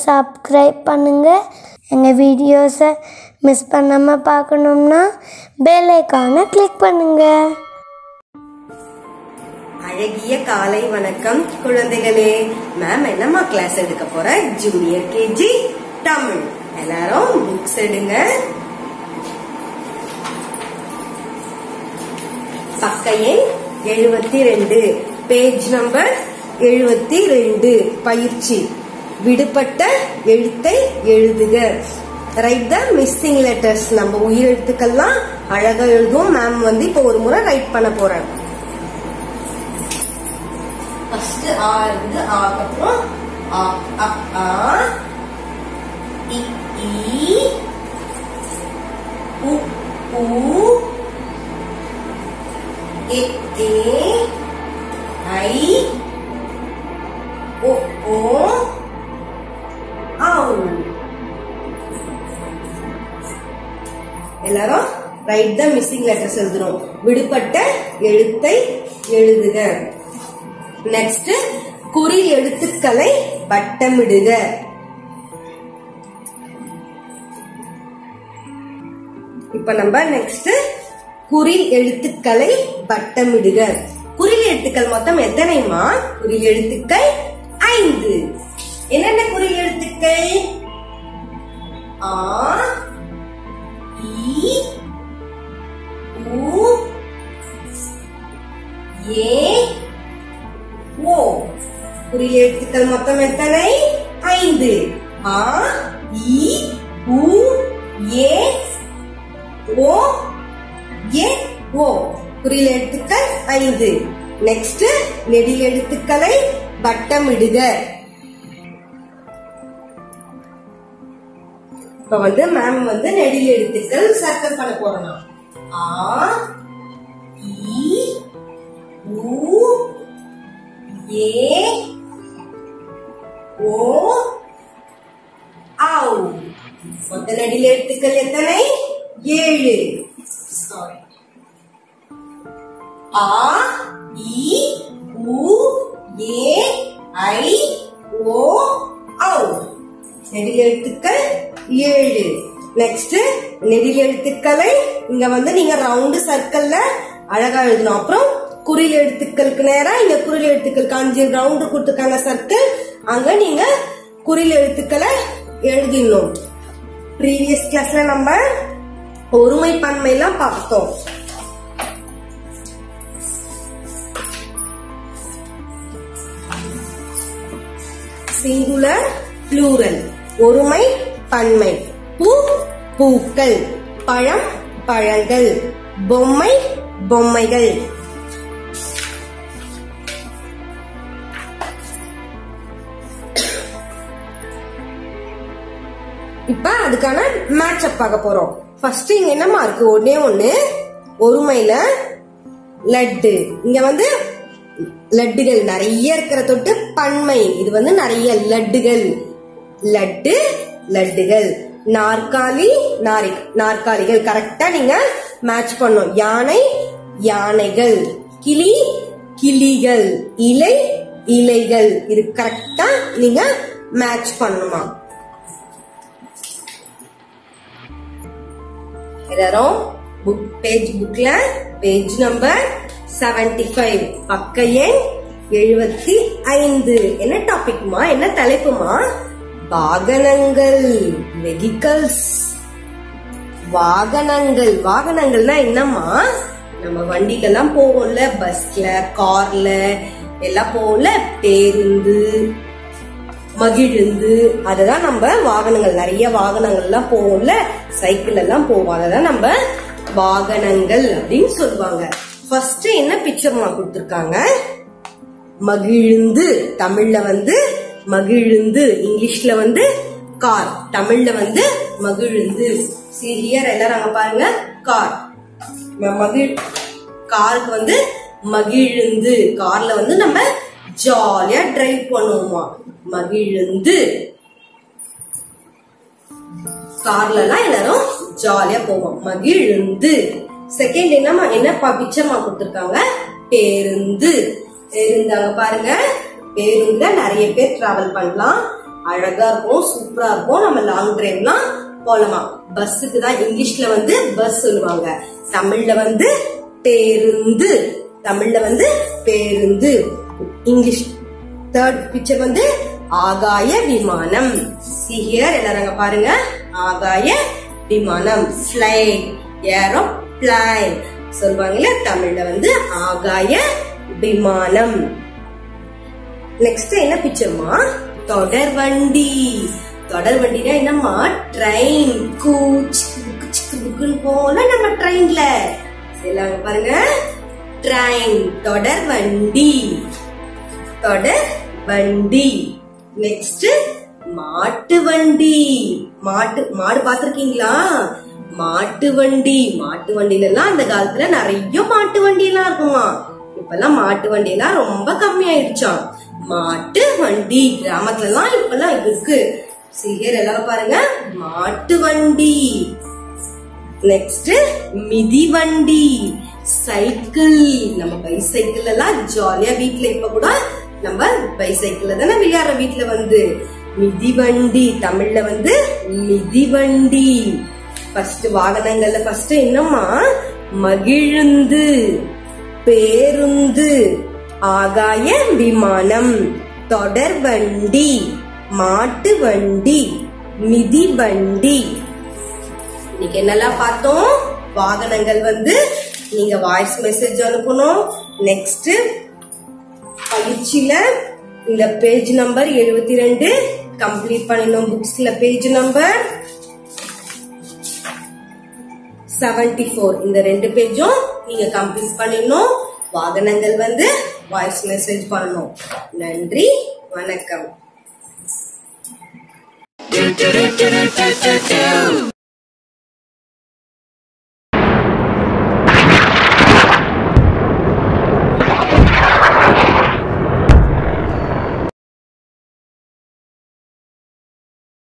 Subscribe பண்ணுங்கள். எங்கள் வீடியோஸை மிஸ் பண்ணாமல் பார்க்கணும்னா பெல் ஐகானை கிளிக் பண்ணுங்கள். அழகிய காலை வணக்கம் குழந்தைகளே. மேம் என்னம்மா கிளாஸ் எடுக்க போற? Junior KG Tamil. எல்லாரும் புக்ஸ் எடுங்க. பக்க எண் 72, பேஜ் நம்பர் 72. பயிற்சி. விடுபட்ட எழுத்தை எழுதுக. ரைட் த மிஸ்ஸிங் லெட்டர்ஸ். நம்ம உயிர் எழுத்துக்கள்லாம் அழகா எழுதுவோம். மேம் இப்போ ஒரு முறை ரைட் பண்ண போறேன். ஃபர்ஸ்ட் ஆ இருந்து ஆக்கு அப்புறம் ஆ அ ஆ இ ஈ உ ஊ ஏ ஏ ஐ ஓ ஓ ஆவ். எல்லாரும் ரைட் த மிஸ்ஸிங் லெட்டர்ஸ் எழுதுறோம். விடுபட்ட எழுத்தை எழுதுக. நெக்ஸ்ட் குறில் எழுத்துக்களை வட்டமிடுக. இப்ப நம்ம நெக்ஸ்ட் குறில் எழுத்துக்களை வட்டமிடுக. குறில் எழுத்துக்கள் மொத்தம் எத்தனைமா? குறில் எழுத்துக்கள் 5. என்னென்ன குறில் எழுத்துக்கள்? ஆ இ உ ஏ ஓ. குறில் எழுத்துக்கள் மொத்தம் எத்தனை? 5. ஆ இ உ ஏ ஓ ஏ ஓ. குறில் எழுத்துக்கள் 5. நெக்ஸ்ட் நெடில் எழுத்துக்களை வட்டமிடுக. இப்ப மேம் நெடில் எழுத்துக்கள் சர்க்கிள் பண்ண போறோம். ஆ இ உ ஏ ஓ ஆவ். மொத்த நெடில் எழுத்துக்கள் எத்தனை? 7. ஆ இ உ ஏ ஐ ஓ ஆவ். நெடில் எழுத்துக்கள் 7. நெக்ஸ்ட் நெடில் எழுத்துக்களை இங்க நீங்க ரவுண்ட் சர்க்கிள்ல அழகா எழுதணும். அப்புறம் குறில் எழுத்துக்களுக்கு நேரா இங்க குறில் எழுத்துக்கள் 5 ரவுண்டு கொடுத்துருக்காங்க சர்க்கிள். அங்க நீங்க குறில் எழுத்துக்களை எழுதிடணும். ப்ரீவியஸ் கிளாஸ்ல நம்ம ஒருமை பன்மை எல்லாம் பார்த்தோம். Singular, plural. ஒருமை பன்மை. பூ பூக்கள், பழம் பழங்கள், பொம்மை பொம்மைகள். இப்ப அதுக்கான மேட்ச் அப் பார்க்க போறோம். ஃபர்ஸ்ட் இங்க என்னமா இருக்கு? ஒன்னே ஒண்ணு. ஒருமையில லட்டு. இங்க லட்டுகள் நிறைய இருக்கிற தொட்டு பன்மை. இது நிறைய லட்டுகள். லட்டு லட்டுகள். நாற்காலி நாற்காலிகள். கரெக்டா நீங்க மேட்ச் பண்ணும். யானை யானைகள். கிளி கிளிகள். இலை இலைகள். இது கரெக்டா நீங்க மேட்ச் பண்ணணுமா? எல்லாரும் புக்ல பேஜ் நம்பர் 75, பக்க எண் 75. என்ன டாபிக்மா? என்ன தலைப்புமா? வாகனங்கள், வெஹிக்கல்ஸ். வாகனங்கள். வாகனங்கள்னா என்னம்மா? நம்ம வண்டில எல்லாம் போவோம்ல, பஸ்ல கார்ல எல்லாம் போவோம்ல. பேருந்து மகிழுந்து அததான் நம்ம வாகனங்கள். நிறைய வாகனங்கள் எல்லாம் போவோம்ல, சைக்கிள் எல்லாம் போவோம். அததான் நம்ம வாகனங்கள் அப்படின்னு சொல்லுவாங்க. ஃபர்ஸ்ட் என்ன பிக்சர்மா கொடுத்திருக்காங்க? மகிழுந்து. தமிழ்ல மகிழுந்து. இங்கிலீஷ்ல கார். தமிழ்ல மகிழுந்து. சீரியர் எல்லாரும் அங்க பாருங்க. கார். காருக்கு மகிழுந்து. கார்ல நம்ம ஜாலியா டிரைவ் பண்ணுவோமா? மகிழுந்து. கார்ல எல்லாம் எல்லாரும் ஜாலியா போவோம். மகிழுந்து. செகண்ட் என்ன பிக்சர்மா கொடுத்திருக்காங்க? பேருந்து. பேருந்து அங்க பாருங்க. பேருந்துல நிறைய பேர் டிராவல் பண்ணலாம். அழகா இருக்கும், சூப்பரா இருக்கும். நம்ம லாங் டிரைவ்லாம் போலமா. பஸ்ஸுக்கு தான் இங்கிலீஷ்ல வந்து பஸ் சொல்லுவாங்க, தமிழ்ல வந்து பேருந்து. தமிழ்ல வந்து பேருந்து. இங்கிலீஷ் தேர்ட் பிக்சர் வந்து ஆகாய விமானம். See here, எல்லாரும் பாருங்க, ஆகாய விமானம். Flight, aeroplane சொல்வாங்கல்ல, தமிழ்ல வந்து ஆகாய விமானம். நெக்ஸ்ட் என்ன பிக்சர்மா? தொடர் வண்டி. தொடர் வண்டினா என்னம்மா? ட்ரெயின். கூச் புக்குன்னு போல நம்ம ட்ரெயின்ல எல்லாம் பாருங்க, ட்ரெயின். தொடர் வண்டி. தொடர் வண்டி. நெக்ஸ்ட் மாட்டு வண்டி. மாடு பாத்திருக்கீங்களா? மாட்டு வண்டி. மாட்டு வண்டியில எல்லாம் அந்த காலத்துல நிறைய மாட்டு வண்டி எல்லாம் இருக்குமா. இப்பெல்லாம் மாட்டு வண்டி எல்லாம் ரொம்ப கம்மி ஆயிடுச்சாம். மாட்டு வண்டி கிராமத்துல எல்லாம் இப்பெல்லாம் இருக்கு. சீக்கிரம் எல்லாரும் பாருங்க, மாட்டு வண்டி. நெக்ஸ்ட் மிதிவண்டி. சைக்கிள். நம்ம பைசைக்கிள் எல்லாம் ஜாலியா வீட்டுல இப்ப கூட நம்ம பைசைக்கிள் தானே விளையாடுற வீட்டுல வந்து. மிதிவண்டி தமிழ்ல வந்து மிதிவண்டி. ஃபர்ஸ்ட் வாகனங்கள்ல ஃபர்ஸ்ட் என்னம்மா? மகிழுந்து, பேருந்து, ஆகாய விமானம், தொடர் வண்டி, மாட்டு வண்டி, மிதிவண்டி. இன்னைக்கு என்னெல்லாம் பார்த்தோம்? வாகனங்கள் வந்து நீங்க வாய்ஸ் மெசேஜ் அனுப்பணும். நெக்ஸ்ட் பயிற்சியில இந்த பேஜ் நம்பர் 72 கம்ப்ளீட் பண்ணணும். புக்ஸ்ல பேஜ் நம்பர் 74 இந்த 2 பேஜும் நீங்க கம்ப்ளீட் பண்ணிடணும். வாகனங்கள் வந்து வாய்ஸ் மெசேஜ் பண்ணணும். நன்றி, வணக்கம்.